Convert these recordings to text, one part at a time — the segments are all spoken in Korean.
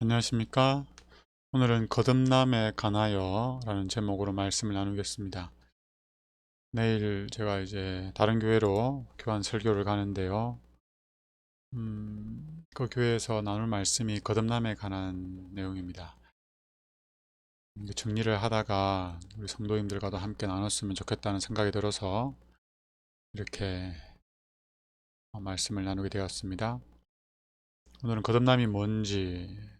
안녕하십니까. 오늘은 거듭남에 관하여 라는 제목으로 말씀을 나누겠습니다. 내일 제가 이제 다른 교회로 교환 설교를 가는데요. 그 교회에서 나눌 말씀이 거듭남에 관한 내용입니다. 정리를 하다가 우리 성도님들과도 함께 나눴으면 좋겠다는 생각이 들어서 이렇게 말씀을 나누게 되었습니다. 오늘은 거듭남이 뭔지,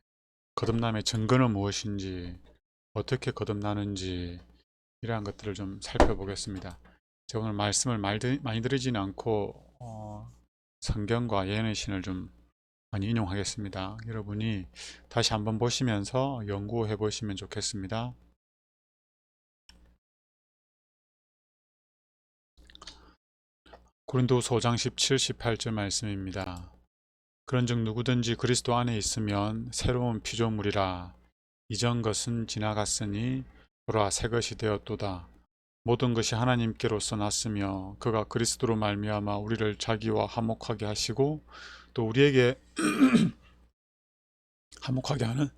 거듭남의 증거는 무엇인지, 어떻게 거듭나는지 이러한 것들을 좀 살펴보겠습니다. 제가 오늘 말씀을 많이 드리지는 않고 성경과 예언의 신을 좀 많이 인용하겠습니다. 여러분이 다시 한번 보시면서 연구해 보시면 좋겠습니다. 고린도서 5장 17, 18절 말씀입니다. 그런즉 누구든지 그리스도 안에 있으면 새로운 피조물이라 이전 것은 지나갔으니 보라 새 것이 되었도다. 모든 것이 하나님께로서 났으며 그가 그리스도로 말미암아 우리를 자기와 화목하게 하시고 또 우리에게 화목하게 하는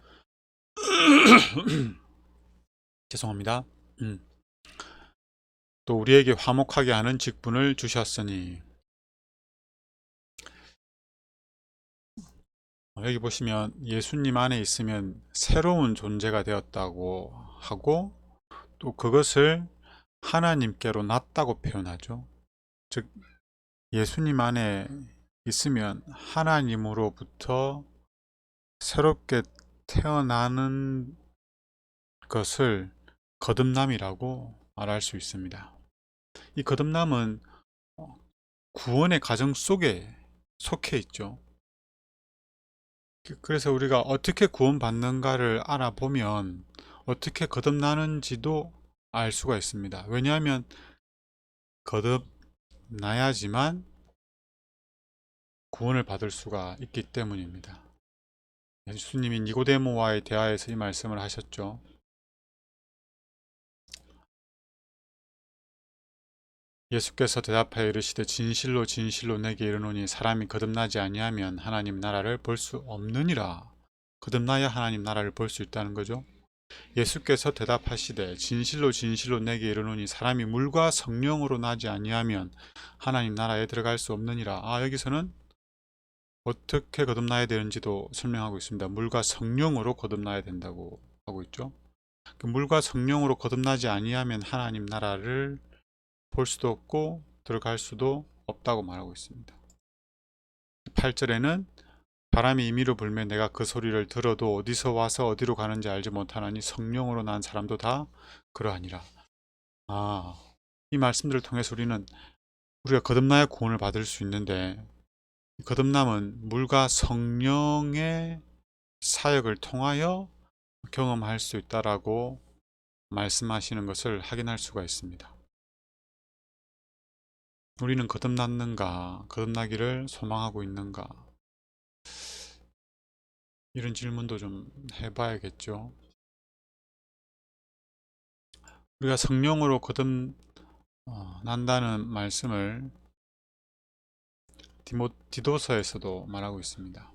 죄송합니다. 또 우리에게 화목하게 하는 직분을 주셨으니 여기 보시면 예수님 안에 있으면 새로운 존재가 되었다고 하고 또 그것을 하나님께로 났다고 표현하죠. 즉 예수님 안에 있으면 하나님으로부터 새롭게 태어나는 것을 거듭남이라고 말할 수 있습니다. 이 거듭남은 구원의 과정 속에 속해 있죠. 그래서 우리가 어떻게 구원받는가를 알아보면 어떻게 거듭나는지도 알 수가 있습니다. 왜냐하면 거듭나야지만 구원을 받을 수가 있기 때문입니다. 예수님이 니고데모와의 대화에서 이 말씀을 하셨죠. 예수께서 대답하여 이르시되 진실로 진실로 내게 이르노니 사람이 거듭나지 아니하면 하나님 나라를 볼 수 없느니라. 거듭나야 하나님 나라를 볼 수 있다는 거죠. 예수께서 대답하시되 진실로 진실로 내게 이르노니 사람이 물과 성령으로 나지 아니하면 하나님 나라에 들어갈 수 없느니라. 여기서는 어떻게 거듭나야 되는지도 설명하고 있습니다. 물과 성령으로 거듭나야 된다고 하고 있죠. 물과 성령으로 거듭나지 아니하면 하나님 나라를 볼 수도 없고 들어갈 수도 없다고 말하고 있습니다. 8절에는 바람이 임의로 불면 내가 그 소리를 들어도 어디서 와서 어디로 가는지 알지 못하나니 성령으로 난 사람도 다 그러하니라. 이 말씀들을 통해서 우리가 거듭나야 구원을 받을 수 있는데 거듭남은 물과 성령의 사역을 통하여 경험할 수 있다라고 말씀하시는 것을 확인할 수가 있습니다. 우리는 거듭났는가, 거듭나기를 소망하고 있는가, 이런 질문도 좀 해봐야겠죠. 우리가 성령으로 거듭난다는 말씀을 디도서에서도 말하고 있습니다.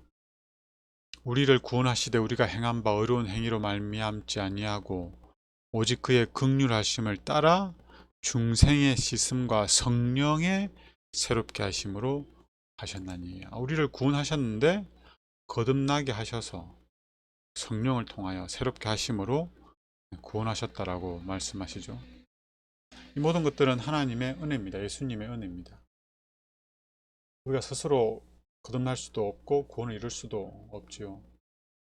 우리를 구원하시되 우리가 행한 바 의로운 행위로 말미암지 아니하고 오직 그의 긍휼하심을 따라 중생의 씻음과 성령의 새롭게 하심으로 하셨나니. 우리를 구원하셨는데 거듭나게 하셔서 성령을 통하여 새롭게 하심으로 구원하셨다라고 말씀하시죠. 이 모든 것들은 하나님의 은혜입니다. 예수님의 은혜입니다. 우리가 스스로 거듭날 수도 없고 구원을 이룰 수도 없지요.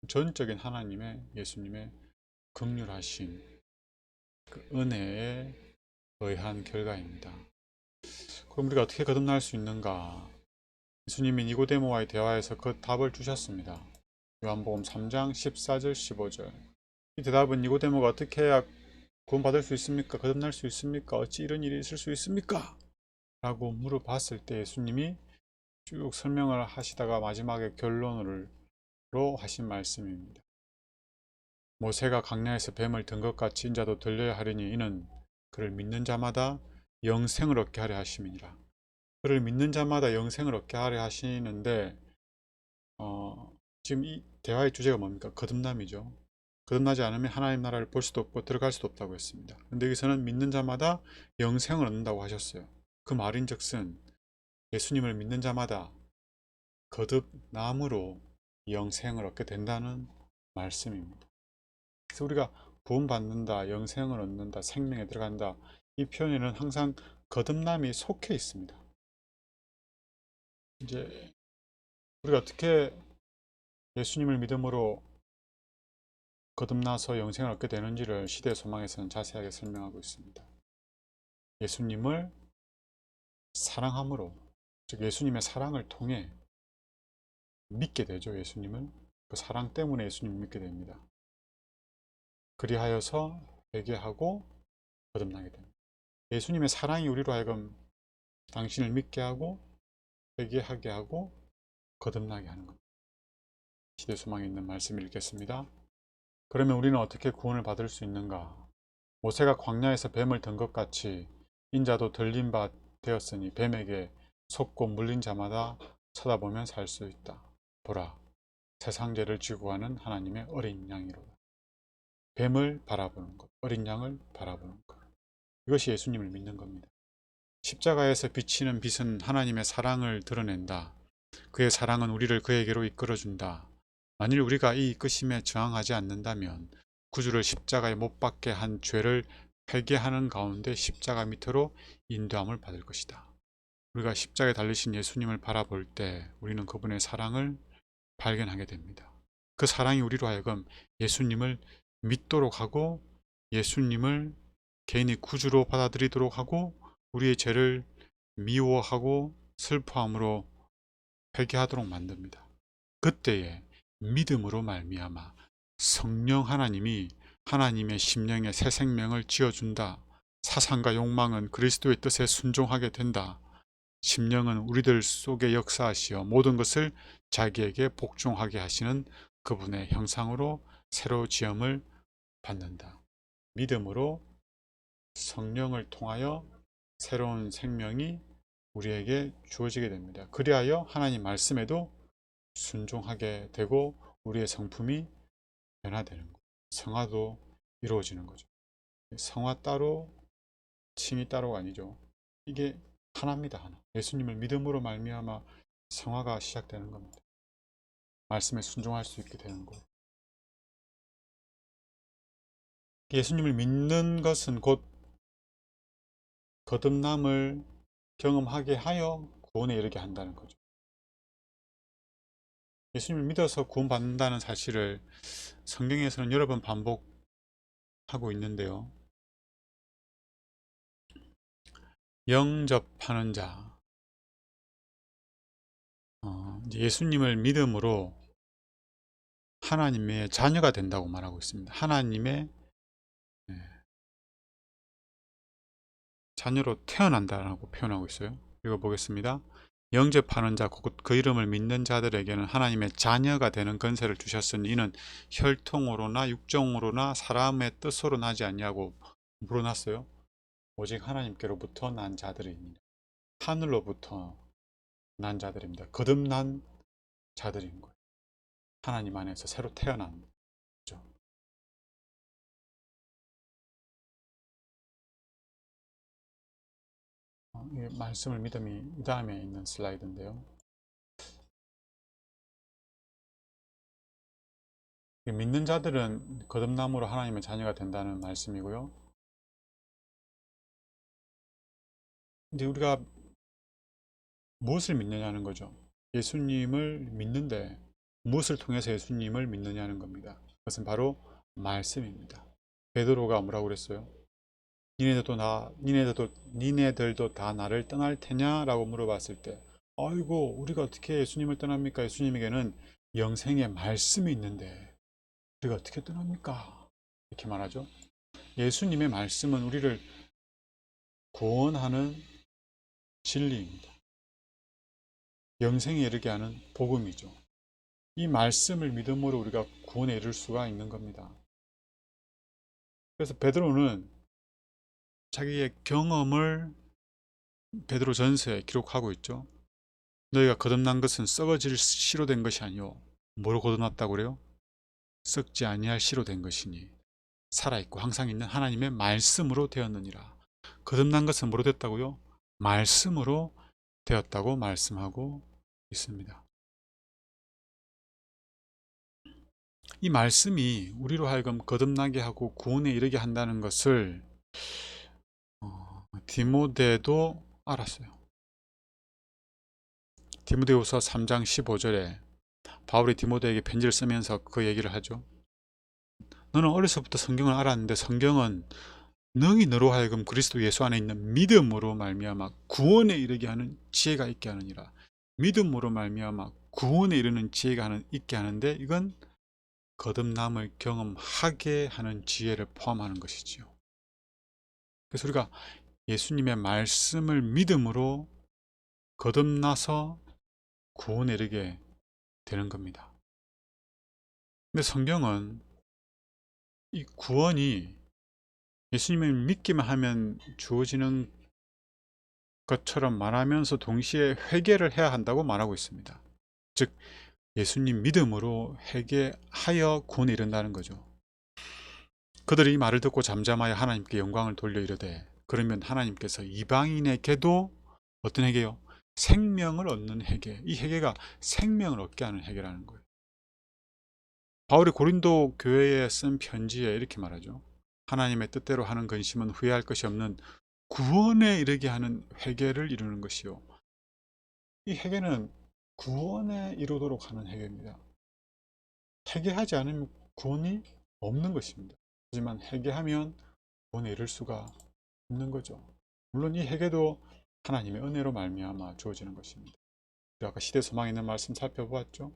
전적인 하나님의 예수님의 긍휼하심, 그 은혜에 의한 결과입니다. 그럼 우리가 어떻게 거듭날 수 있는가? 예수님이 니고데모와의 대화에서 그 답을 주셨습니다. 요한복음 3장 14절 15절. 이 대답은 니고데모가 어떻게 해야 구원받을 수 있습니까? 거듭날 수 있습니까? 어찌 이런 일이 있을 수 있습니까? 라고 물어봤을 때 예수님이 쭉 설명을 하시다가 마지막에 결론으로 하신 말씀입니다. 모세가 광야에서 뱀을 든 것 같이 인자도 들려야 하리니 이는 그를 믿는 자마다 영생을 얻게 하려 하심이니라. 그를 믿는 자마다 영생을 얻게 하려 하시는데 지금 이 대화의 주제가 뭡니까? 거듭남이죠. 거듭나지 않으면 하나님 나라를 볼 수도 없고 들어갈 수도 없다고 했습니다. 근데 여기서는 믿는 자마다 영생을 얻는다고 하셨어요. 그 말인즉슨 예수님을 믿는 자마다 거듭남으로 영생을 얻게 된다는 말씀입니다. 그래서 우리가 구원받는다, 영생을 얻는다, 생명에 들어간다, 이 표현에는 항상 거듭남이 속해 있습니다. 이제 우리가 어떻게 예수님을 믿음으로 거듭나서 영생을 얻게 되는지를 시대의 소망에서는 자세하게 설명하고 있습니다. 예수님을 사랑함으로, 즉 예수님의 사랑을 통해 믿게 되죠. 예수님을. 그 사랑 때문에 예수님을 믿게 됩니다. 그리하여서 회개하고 거듭나게 됩니다. 예수님의 사랑이 우리로 하여금 당신을 믿게 하고 회개하게 하고 거듭나게 하는 겁니다. 시대 소망에 있는 말씀을 읽겠습니다. 그러면 우리는 어떻게 구원을 받을 수 있는가? 모세가 광야에서 뱀을 든 것 같이 인자도 들린 바 되었으니 뱀에게 속고 물린 자마다 쳐다보면 살 수 있다. 보라, 세상 죄를 지고 가는 하나님의 어린 양이로다. 뱀을 바라보는 것, 어린 양을 바라보는 것. 이것이 예수님을 믿는 겁니다. 십자가에서 비치는 빛은 하나님의 사랑을 드러낸다. 그의 사랑은 우리를 그에게로 이끌어준다. 만일 우리가 이 이끄심에 저항하지 않는다면 구주를 십자가에 못 박게 한 죄를 회개하는 가운데 십자가 밑으로 인도함을 받을 것이다. 우리가 십자가에 달리신 예수님을 바라볼 때 우리는 그분의 사랑을 발견하게 됩니다. 그 사랑이 우리로 하여금 예수님을 믿도록 하고 예수님을 개인의 구주로 받아들이도록 하고 우리의 죄를 미워하고 슬퍼함으로 회개하도록 만듭니다. 그때에 믿음으로 말미암아 성령 하나님이 하나님의 심령에 새 생명을 지어준다. 사상과 욕망은 그리스도의 뜻에 순종하게 된다. 심령은 우리들 속에 역사하시어 모든 것을 자기에게 복종하게 하시는 그분의 형상으로 새로 지음을 받는다. 믿음으로 성령을 통하여 새로운 생명이 우리에게 주어지게 됩니다. 그리하여 하나님 말씀에도 순종하게 되고 우리의 성품이 변화되는 거죠. 성화도 이루어지는 거죠. 성화 따로 칭이 따로가 아니죠. 이게 하나입니다. 하나. 예수님을 믿음으로 말미암아 성화가 시작되는 겁니다. 말씀에 순종할 수 있게 되는 거예요. 예수님을 믿는 것은 곧 거듭남을 경험하게 하여 구원에 이르게 한다는 거죠. 예수님을 믿어서 구원받는다는 사실을 성경에서는 여러 번 반복하고 있는데요. 영접하는 자, 예수님을 믿음으로 하나님의 자녀가 된다고 말하고 있습니다. 하나님의 자녀로 태어난다라고 표현하고 있어요. 읽어보겠습니다. 영접하는 자, 곧 그 이름을 믿는 자들에게는 하나님의 자녀가 되는 권세를 주셨으니 이는 혈통으로나 육정으로나 사람의 뜻으로 나지 아니하고 물어났어요. 오직 하나님께로부터 난 자들입니다. 하늘로부터 난 자들입니다. 거듭난 자들인 거예요. 하나님 안에서 새로 태어난 거죠. 이 말씀을 믿음이 이 다음에 있는 슬라이드인데요. 믿는 자들은 거듭남으로 하나님의 자녀가 된다는 말씀이고요. 이제 우리가 무엇을 믿느냐는 거죠. 예수님을 믿는데 무엇을 통해서 예수님을 믿느냐는 겁니다. 그것은 바로 말씀입니다. 베드로가 뭐라고 그랬어요? 니네들도 다 나를 떠날 테냐라고 물어봤을 때, 아이고 우리가 어떻게 예수님을 떠납니까? 예수님에게는 영생의 말씀이 있는데 우리가 어떻게 떠납니까? 이렇게 말하죠. 예수님의 말씀은 우리를 구원하는 진리입니다. 영생에 이르게 하는 복음이죠. 이 말씀을 믿음으로 우리가 구원에 이를 수가 있는 겁니다. 그래서 베드로는 자기의 경험을 베드로 전서에 기록하고 있죠. 너희가 거듭난 것은 썩어질 씨로 된 것이 아니오 뭐로 거듭났다고 그래요? 썩지 아니할 씨로 된 것이니 살아있고 항상 있는 하나님의 말씀으로 되었느니라. 거듭난 것은 뭐로 됐다고요? 말씀으로 되었다고 말씀하고 있습니다. 이 말씀이 우리로 하여금 거듭나게 하고 구원에 이르게 한다는 것을 디모데도 알았어요. 디모데후서 3장 15절에 바울이 디모데에게 편지를 쓰면서 그 얘기를 하죠. 너는 어려서부터 성경을 알았는데 성경은 능히 너로 하여금 그리스도 예수 안에 있는 믿음으로 말미암아 구원에 이르게 하는 지혜가 있게 하느니라. 믿음으로 말미암아 구원에 이르는 지혜가 있게 하는데 이건 거듭남을 경험하게 하는 지혜를 포함하는 것이지요. 그래서 우리가 예수님의 말씀을 믿음으로 거듭나서 구원에 이르게 되는 겁니다. 근데 성경은 이 구원이 예수님을 믿기만 하면 주어지는 것처럼 말하면서 동시에 회개를 해야 한다고 말하고 있습니다. 즉 예수님 믿음으로 회개하여 구원에 이른다는 거죠. 그들이 이 말을 듣고 잠잠하여 하나님께 영광을 돌려 이르되 그러면 하나님께서 이방인에게도 어떤 회개요? 생명을 얻는 회개. 이 회개가 생명을 얻게 하는 회개라는 거예요. 바울이 고린도 교회에 쓴 편지에 이렇게 말하죠. 하나님의 뜻대로 하는 근심은 후회할 것이 없는 구원에 이르게 하는 회개를 이루는 것이요. 이 회개는 구원에 이르도록 하는 회개입니다. 회개하지 않으면 구원이 없는 것입니다. 하지만 회개하면 구원에 이를 수가 없는 거죠. 물론 이 회개도 하나님의 은혜로 말미암아 주어지는 것입니다. 우리 아까 시대 소망에 있는 말씀 살펴보았죠.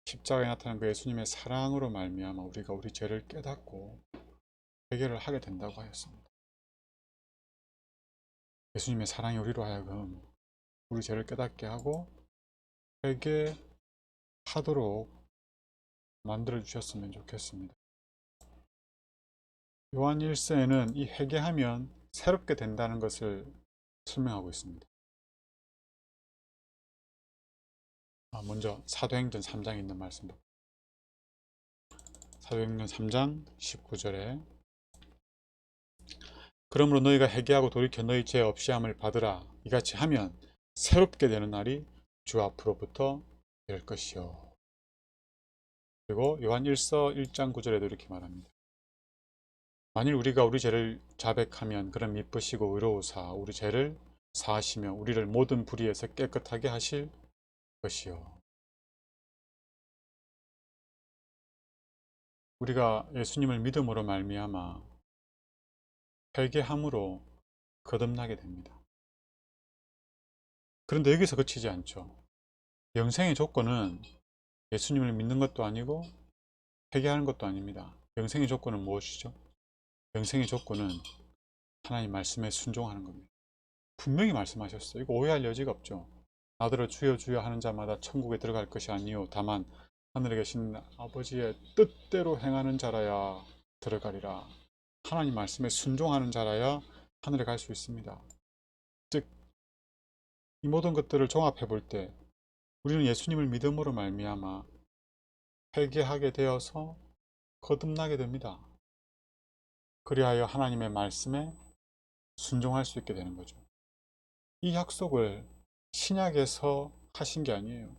십자가에 나타난 그 예수님의 사랑으로 말미암아 우리가 우리 죄를 깨닫고 회개를 하게 된다고 하였습니다. 예수님의 사랑이 우리로 하여금 우리 죄를 깨닫게 하고 회개하도록 만들어 주셨으면 좋겠습니다. 요한 1서에는 이 회개하면 새롭게 된다는 것을 설명하고 있습니다. 먼저 사도행전 3장에 있는 말씀. 사도행전 3장 19절에 그러므로 너희가 회개하고 돌이켜 너희 죄 없이 함을 받으라. 이같이 하면 새롭게 되는 날이 주 앞으로부터 될 것이요. 그리고 요한 1서 1장 9절에도 이렇게 말합니다. 만일 우리가 우리 죄를 자백하면 그럼 미쁘시고 의로우사 우리 죄를 사하시며 우리를 모든 불의에서 깨끗하게 하실 것이요. 우리가 예수님을 믿음으로 말미암아 회개함으로 거듭나게 됩니다. 그런데 여기서 그치지 않죠. 영생의 조건은 예수님을 믿는 것도 아니고 회개하는 것도 아닙니다. 영생의 조건은 무엇이죠? 영생의 조건은 하나님 말씀에 순종하는 겁니다. 분명히 말씀하셨어요. 이거 오해할 여지가 없죠. 나더러 주여 주여 하는 자마다 천국에 들어갈 것이 아니요 다만 하늘에 계신 아버지의 뜻대로 행하는 자라야 들어가리라. 하나님 말씀에 순종하는 자라야 하늘에 갈 수 있습니다. 즉 이 모든 것들을 종합해 볼 때 우리는 예수님을 믿음으로 말미암아 회개하게 되어서 거듭나게 됩니다. 그리하여 하나님의 말씀에 순종할 수 있게 되는 거죠. 이 약속을 신약에서 하신 게 아니에요.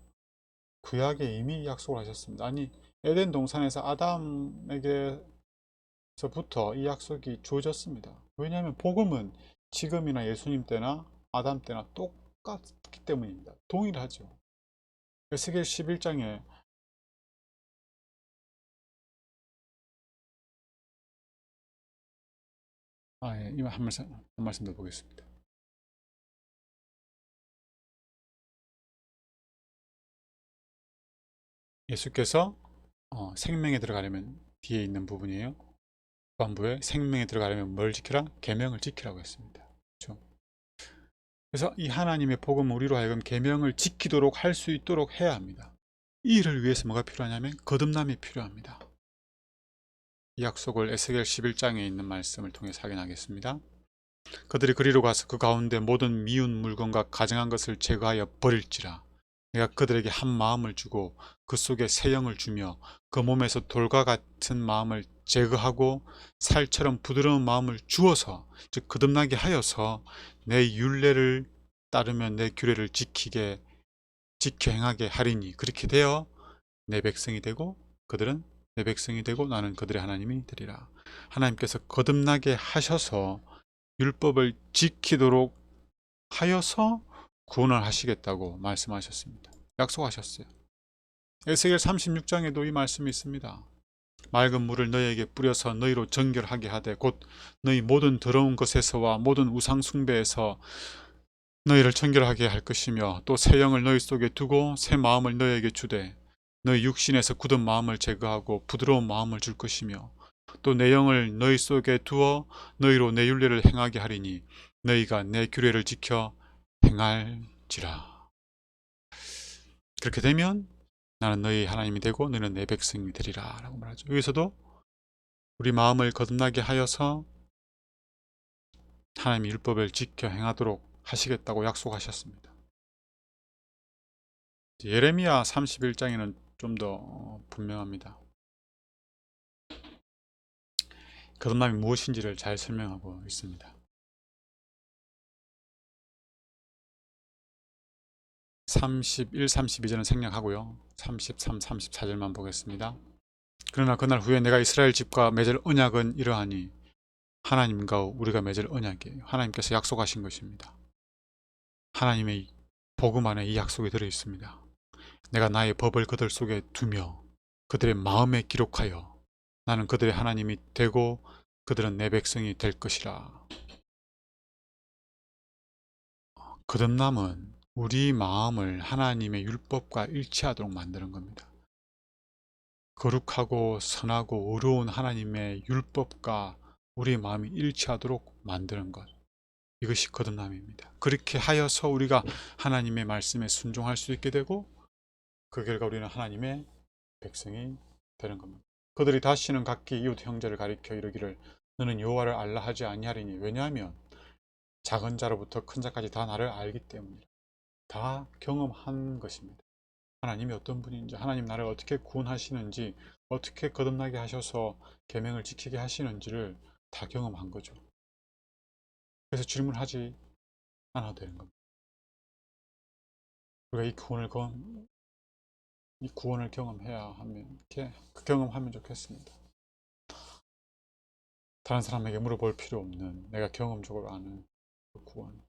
구약에 이미 약속을 하셨습니다. 아니 에덴 동산에서 아담에게서부터 이 약속이 주어졌습니다. 왜냐하면 복음은 지금이나 예수님 때나 아담 때나 똑같기 때문입니다. 동일하죠. 에스겔 11장에 이만 한 말씀 더 보겠습니다. 예수께서 생명에 들어가려면 뒤에 있는 부분이에요. 후반부에 생명에 들어가려면 뭘 지키라? 계명을 지키라고 했습니다. 그렇죠? 그래서 이 하나님의 복음 우리로 하여금 계명을 지키도록 할 수 있도록 해야 합니다. 이 일을 위해서 뭐가 필요하냐면 거듭남이 필요합니다. 이 약속을 에스겔 11장에 있는 말씀을 통해서 확인하겠습니다. 그들이 그리로 가서 그 가운데 모든 미운 물건과 가증한 것을 제거하여 버릴지라 내가 그들에게 한 마음을 주고 그 속에 새 영을 주며 그 몸에서 돌과 같은 마음을 제거하고 살처럼 부드러운 마음을 주어서, 즉 거듭나게 하여서 내 율례를 따르며 내 규례를 지켜 행하게 하리니, 그렇게 되어 내 백성이 되고 그들은 내 백성이 되고 나는 그들의 하나님이 되리라. 하나님께서 거듭나게 하셔서 율법을 지키도록 하여서 구원을 하시겠다고 말씀하셨습니다. 약속하셨어요. 에스겔 36장에도 이 말씀이 있습니다. 맑은 물을 너희에게 뿌려서 너희로 정결하게 하되 곧 너희 모든 더러운 것에서와 모든 우상 숭배에서 너희를 정결하게 할 것이며, 또 새 영을 너희 속에 두고 새 마음을 너희에게 주되 너희 육신에서 굳은 마음을 제거하고 부드러운 마음을 줄 것이며, 또 내 영을 너희 속에 두어 너희로 내 율례를 행하게 하리니 너희가 내 규례를 지켜 행할지라. 그렇게 되면 나는 너희 하나님이 되고 너희는 내 백성이 되리라 라고 말하죠. 여기서도 우리 마음을 거듭나게 하여서 하나님의 율법을 지켜 행하도록 하시겠다고 약속하셨습니다. 예레미야 31장에는 좀 더 분명합니다. 거듭남이 무엇인지를 잘 설명하고 있습니다. 31, 32절은 생략하고요. 33, 34절만 보겠습니다. 그러나 그날 후에 내가 이스라엘 집과 맺을 언약은 이러하니, 하나님과 우리가 맺을 언약이에요. 하나님께서 약속하신 것입니다. 하나님의 복음 안에 이 약속이 들어있습니다. 내가 나의 법을 그들 속에 두며 그들의 마음에 기록하여 나는 그들의 하나님이 되고 그들은 내 백성이 될 것이라. 거듭남은 우리 마음을 하나님의 율법과 일치하도록 만드는 겁니다. 거룩하고 선하고 의로운 하나님의 율법과 우리 마음이 일치하도록 만드는 것, 이것이 거듭남입니다. 그렇게 하여서 우리가 하나님의 말씀에 순종할 수 있게 되고 그 결과 우리는 하나님의 백성이 되는 겁니다. 그들이 다시는 각기 이웃 형제를 가리켜 이르기를 너는 여호와를 알라 하지 아니하리니, 왜냐하면 작은 자로부터 큰 자까지 다 나를 알기 때문이라. 다 경험한 것입니다. 하나님이 어떤 분인지, 하나님 나를 어떻게 구원하시는지, 어떻게 거듭나게 하셔서 계명을 지키게 하시는지를 다 경험한 거죠. 그래서 질문하지 않아도 되는 겁니다. 우리가 이 구원을 경험해야 하면, 이렇게 경험하면 좋겠습니다. 다른 사람에게 물어볼 필요 없는, 내가 경험적으로 아는 그 구원.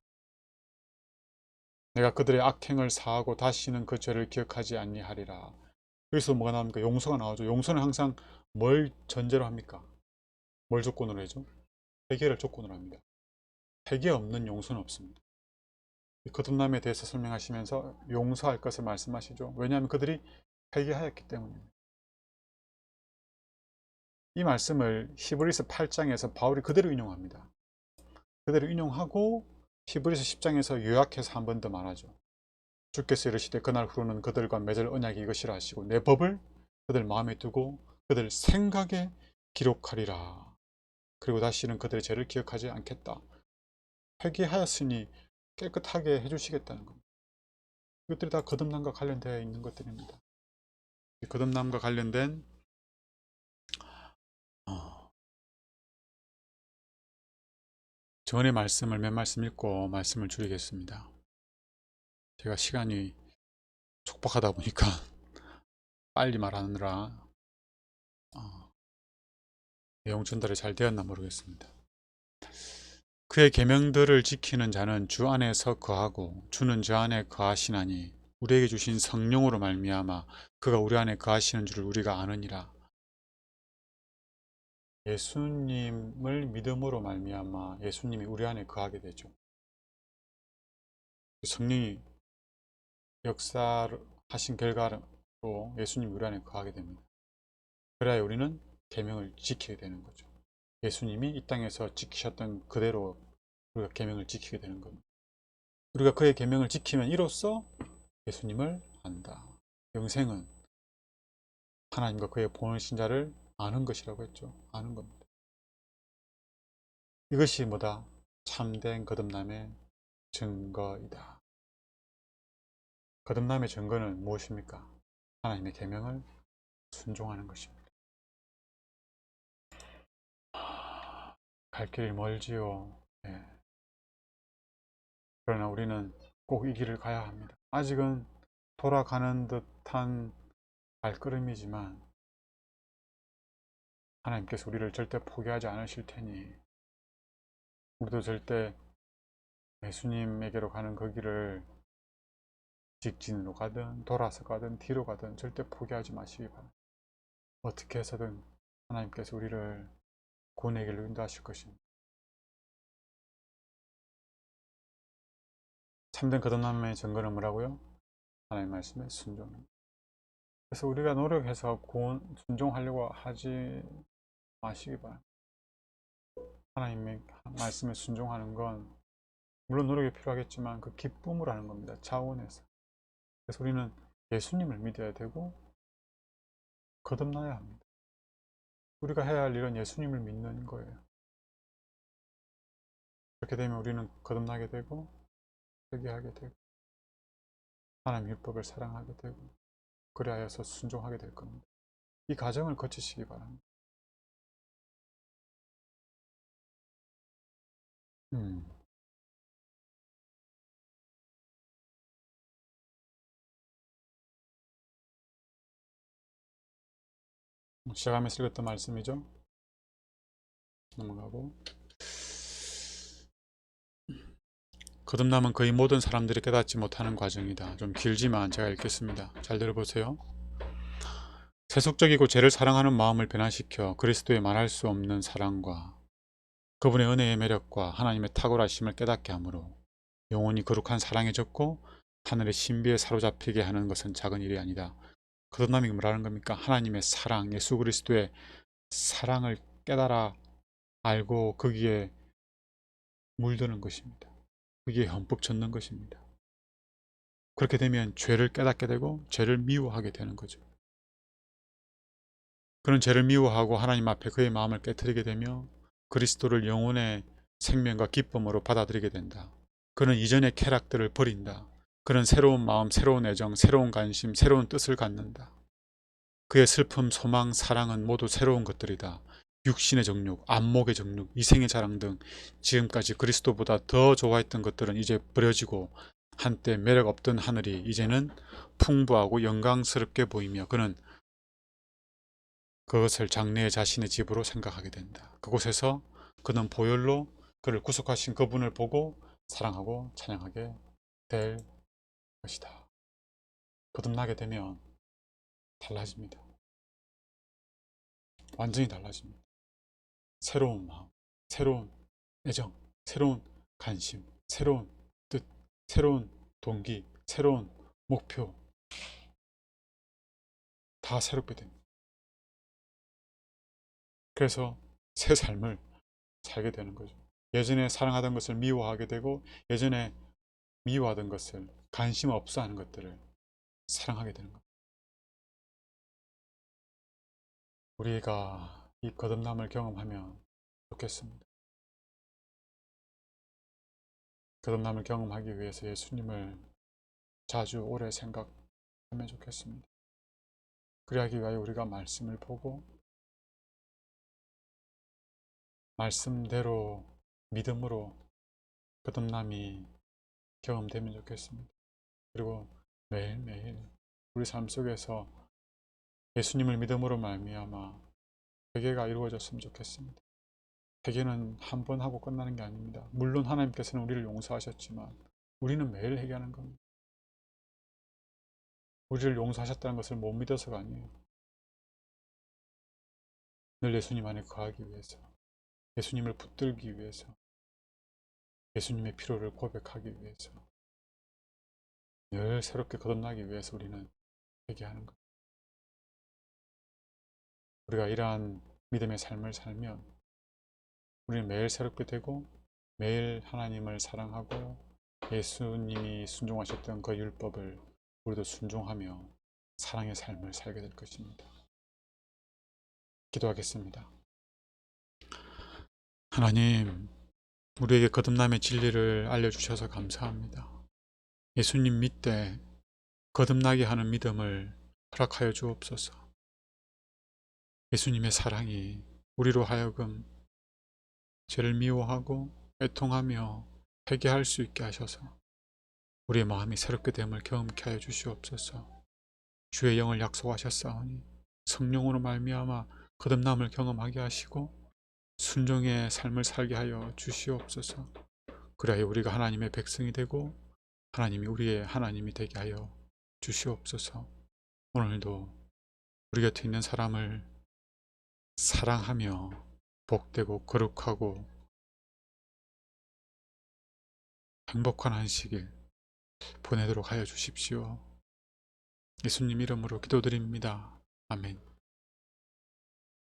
내가 그들의 악행을 사하고 다시는 그 죄를 기억하지 아니하리라. 여기서 뭐가 나옵니까? 용서가 나오죠. 용서는 항상 뭘 전제로 합니까? 뭘 조건으로 해죠? 회개를 조건으로 합니다. 회개 없는 용서는 없습니다. 거듭남에 대해서 설명하시면서 용서할 것을 말씀하시죠. 왜냐하면 그들이 회개하였기 때문입니다. 이 말씀을 히브리서 8장에서 바울이 그대로 인용합니다. 그대로 인용하고 히브리서 10장에서 요약해서 한 번 더 말하죠. 주께서 이르시되 그날 후로는 그들과 맺을 언약이 이것이라 하시고 내 법을 그들 마음에 두고 그들 생각에 기록하리라. 그리고 다시는 그들의 죄를 기억하지 않겠다. 회개하였으니 깨끗하게 해주시겠다는 겁니다. 이것들이 다 거듭남과 관련되어 있는 것들입니다. 거듭남과 관련된 전의 말씀을 몇 말씀 읽고 말씀을 줄이겠습니다. 제가 시간이 촉박하다 보니까 빨리 말하느라 내용 전달이 잘 되었나 모르겠습니다. 그의 계명들을 지키는 자는 주 안에서 거하고 주는 저 안에 거하시나니 우리에게 주신 성령으로 말미암아 그가 우리 안에 거하시는 줄을 우리가 아느니라. 예수님을 믿음으로 말미암아 예수님이 우리 안에 거하게 되죠. 성령이 역사하신 결과로 예수님이 우리 안에 거하게 됩니다. 그래야 우리는 계명을 지키게 되는 거죠. 예수님이 이 땅에서 지키셨던 그대로 우리가 계명을 지키게 되는 겁니다. 우리가 그의 계명을 지키면 이로써 예수님을 안다. 영생은 하나님과 그의 보내신 자를 아는 것이라고 했죠. 아는 겁니다. 이것이 뭐다? 참된 거듭남의 증거이다. 거듭남의 증거는 무엇입니까? 하나님의 계명을 순종하는 것입니다. 갈 길이 멀지요. 네. 그러나 우리는 꼭 이 길을 가야 합니다. 아직은 돌아가는 듯한 발걸음이지만 하나님께서 우리를 절대 포기하지 않으실 테니 우리도 절대 예수님에게로 가는 그 길을 직진으로 가든 돌아서 가든 뒤로 가든 절대 포기하지 마시기 바랍니다. 어떻게 해서든 하나님께서 우리를 구원의 길로 인도하실 것입니다. 참된 거듭남의 증거는 뭐라고요? 하나님 말씀에 순종입니다. 그래서 우리가 노력해서 순종하려고 하지 마시기 바랍니다. 하나님의 말씀에 순종하는 건 물론 노력이 필요하겠지만 그 기쁨으로 하는 겁니다. 자원에서. 그래서 우리는 예수님을 믿어야 되고 거듭나야 합니다. 우리가 해야 할 일은 예수님을 믿는 거예요. 그렇게 되면 우리는 거듭나게 되고 회개하게 되고 하나님 율법을 사랑하게 되고 그리하여서 순종하게 될 겁니다. 이 과정을 거치시기 바랍니다. 시작하면서 읽었던 말씀이죠. 넘어가고 거듭남은 거의 모든 사람들이 깨닫지 못하는 과정이다. 좀 길지만 제가 읽겠습니다. 잘 들어보세요. 세속적이고 죄를 사랑하는 마음을 변화시켜 그리스도의 말할 수 없는 사랑과 그분의 은혜의 매력과 하나님의 탁월하심을 깨닫게 하므로 영혼이 거룩한 사랑에 젖고 하늘의 신비에 사로잡히게 하는 것은 작은 일이 아니다. 거듭남이 뭐라는 겁니까? 하나님의 사랑, 예수 그리스도의 사랑을 깨달아 알고 거기에 물드는 것입니다. 거기에 흠뻑 젖는 것입니다. 그렇게 되면 죄를 깨닫게 되고 죄를 미워하게 되는 거죠. 그런 죄를 미워하고 하나님 앞에 그의 마음을 깨트리게 되며 그리스도를 영혼의 생명과 기쁨으로 받아들이게 된다. 그는 이전의 쾌락들을 버린다. 그는 새로운 마음, 새로운 애정, 새로운 관심, 새로운 뜻을 갖는다. 그의 슬픔, 소망, 사랑은 모두 새로운 것들이다. 육신의 정욕, 안목의 정욕, 이생의 자랑 등 지금까지 그리스도보다 더 좋아했던 것들은 이제 버려지고 한때 매력 없던 하늘이 이제는 풍부하고 영광스럽게 보이며 그는 그것을 장래의 자신의 집으로 생각하게 된다. 그곳에서 그는 보혈로 그를 구속하신 그분을 보고 사랑하고 찬양하게 될 것이다. 거듭나게 되면 달라집니다. 완전히 달라집니다. 새로운 마음, 새로운 애정, 새로운 관심, 새로운 뜻, 새로운 동기, 새로운 목표 다 새롭게 됩니다. 그래서 새 삶을 살게 되는 거죠. 예전에 사랑하던 것을 미워하게 되고 예전에 미워하던 것을 관심 없어 하는 것들을 사랑하게 되는 겁니다. 우리가 이 거듭남을 경험하면 좋겠습니다. 거듭남을 경험하기 위해서 예수님을 자주 오래 생각하면 좋겠습니다. 그리하기 위하여 우리가 말씀을 보고 말씀대로 믿음으로 거듭남이 경험되면 좋겠습니다. 그리고 매일매일 우리 삶 속에서 예수님을 믿음으로 말미암아 회개가 이루어졌으면 좋겠습니다. 회개는 한 번 하고 끝나는 게 아닙니다. 물론 하나님께서는 우리를 용서하셨지만 우리는 매일 회개하는 겁니다. 우리를 용서하셨다는 것을 못 믿어서가 아니에요. 늘 예수님 안에 거하기 위해서, 예수님을 붙들기 위해서, 예수님의 필요를 고백하기 위해서, 늘 새롭게 거듭나기 위해서 우리는 회개하는 겁니다. 우리가 이러한 믿음의 삶을 살면 우리는 매일 새롭게 되고 매일 하나님을 사랑하고 예수님이 순종하셨던 그 율법을 우리도 순종하며 사랑의 삶을 살게 될 것입니다. 기도하겠습니다. 하나님, 우리에게 거듭남의 진리를 알려주셔서 감사합니다. 예수님 믿되 거듭나게 하는 믿음을 허락하여 주옵소서. 예수님의 사랑이 우리로 하여금 죄를 미워하고 애통하며 회개할 수 있게 하셔서 우리의 마음이 새롭게 됨을 경험케 하여 주시옵소서. 주의 영을 약속하셨사오니 성령으로 말미암아 거듭남을 경험하게 하시고 순종의 삶을 살게 하여 주시옵소서. 그리하여 우리가 하나님의 백성이 되고 하나님이 우리의 하나님이 되게 하여 주시옵소서. 오늘도 우리 곁에 있는 사람을 사랑하며 복되고 거룩하고 행복한 안식일 보내도록 하여 주십시오. 예수님 이름으로 기도드립니다. 아멘.